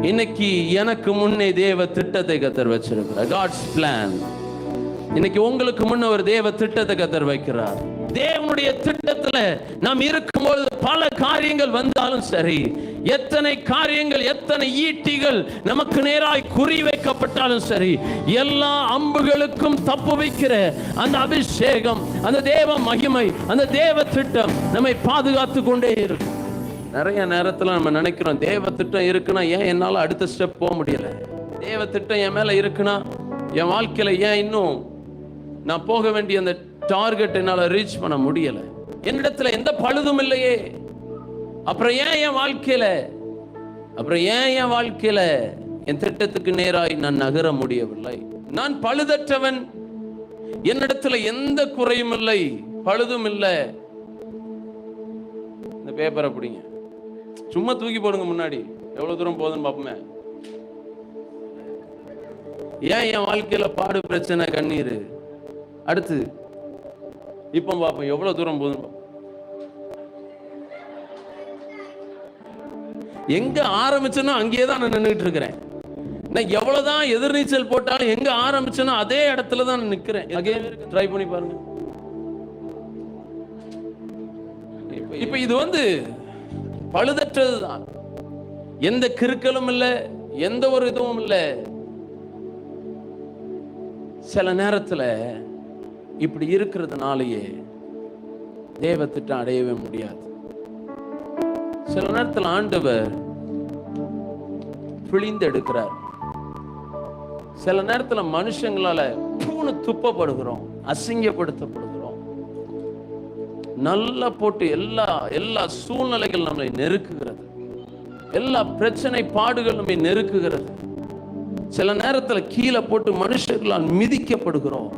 இன்னைக்கு எனக்கு முன்னே தேவ திட்டத்தை கர்த்தர் வச்சிருக்கிறார். God's plan. இன்னைக்கு உங்களுக்கு முன்ன ஒரு தேவ திட்டத்தை கர்த்தர் வைக்கிறார். தேவனுடைய திட்டத்துல நாம் இருக்கும்போது பல காரியங்கள் வந்தாலும் சரி, எத்தனை காரியங்கள், எத்தனை ஈட்டிகள் நமக்கு நேராய் குறி வைக்கப்பட்டாலும் சரி, எல்லா அம்புகளுக்கும் தப்பு வைக்கிற அந்த அபிஷேகம், அந்த தேவ மகிமை, அந்த தேவ திட்டம் நம்மை பாதுகாத்து கொண்டே இருக்கும். நிறைய நேரத்தில் நம்ம நினைக்கிறோம், தேவ திட்டம் இருக்குன்னா ஏன் என்னால் அடுத்த ஸ்டெப் போக முடியல? தேவ திட்டம் என் மேல இருக்குன்னா என் வாழ்க்கையில ஏன் இன்னும் நான் போக வேண்டிய அந்த டார்கெட் என்னால ரீச் பண்ண முடியல? என்னிடத்துல எந்த பழுதும் இல்லையே, அப்புறம் ஏன் என் வாழ்க்கையில என் திட்டத்துக்கு நேராய் நான் நகர முடியவில்லை? நான் பழுதற்றவன், என்னிடத்துல எந்த குறையும் இல்லை, பழுதும் இல்லை. இந்த பேப்பரை பிடிங்க, சும்மா தூக்கி போடுங்க முன்னாடி, எவ்வளவு தூரம் போகுதுன்னு பார்ப்போமே. ஏன் என் வாழ்க்கையில பாடு, பிரச்சனை, கண்ணீர்? அடுத்து இப்ப பார்ப்போம் எவ்வளவு தூரம் போகுதுன்னு. எங்க ஆரம்பிச்சனோ அங்கேயே தான் நான் நின்றுட்டு இருக்கிறேன். நான் எவ்வளவுதான் எதிர்நீச்சல் போட்டாலும் எங்க ஆரம்பிச்சனோ அதே இடத்துல தான் நான் நிக்கிறேன். ட்ரை பண்ணி பாருங்க. இப்ப இது பழுதற்றதுதான். எந்த கிறுக்கலும் இல்லை, எந்த ஒரு இதுவும் இல்லை. சில நேரத்துல இப்படி இருக்கிறதுனாலேயே தேவ திட்டம் அடையவே முடியாது. சில நேரத்தில் ஆண்டவர் பிழிந்து எடுக்கிறார். சில நேரத்துல மனுஷங்களால துப்பப்படுகிறோம், அசிங்கப்படுத்தப்படுகிறோம். நல்லா போட்டு எல்லா சூழ்நிலைகள் நம்மை நெருக்குகிறது, எல்லா பிரச்சனை பாடுகள் நம்மை நெருக்குகிறது. சில நேரத்துல கீழே போட்டு மனுஷர்களால் மிதிக்கப்படுகிறோம்.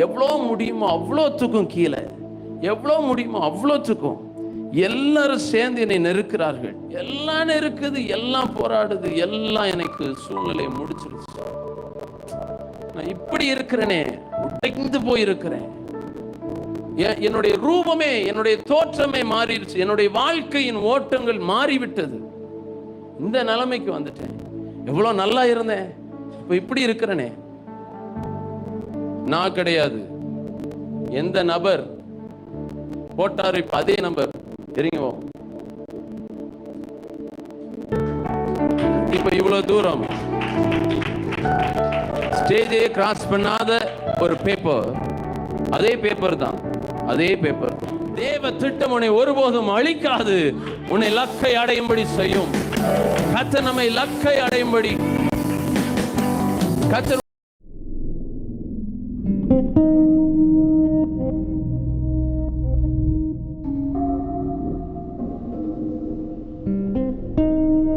எவ்வளோ முடியுமோ அவ்வளோ தூக்கும் கீழே, எவ்வளோ முடியுமோ அவ்வளோ தூக்கும். எல்லாரும் சேர்ந்து என்னை நெருக்கிறார்கள். எல்லாம் நெருக்குது, எல்லாம் போராடுது, எல்லாம் எனக்கு சூழ்நிலையை முடிச்சிருச்சு. நான் இப்படி இருக்கிறேனே, உடைந்து போயிருக்கிறேன். என்னுடைய ரூபமே, என்னுடைய தோற்றமே மாறிடுச்சு. என்னுடைய வாழ்க்கையின் ஓட்டங்கள் மாறிவிட்டது. இந்த நிலைமைக்கு வந்துட்டேன். எவ்வளவு நல்லா இருந்தேன், இப்ப இப்படி இருக்கிறேனே. நான் கிடையாது, எந்த நபர் போட்டாரு இப்ப அதே நபர் தெரியுமோ. இப்ப இவ்வளவு தூரம் ஸ்டேஜே கிராஸ் பண்ணாத ஒரு பேப்பர், அதே பேப்பர் தான், அதே பேப்பர். தேவ திட்டம் உன்னை ஒருபோதும் அழிக்காது, உன்னை லக்கை அடையும்படி செய்யும். கர்த்தர் நம்மை லக்கை அடையும்படி கர்த்தர்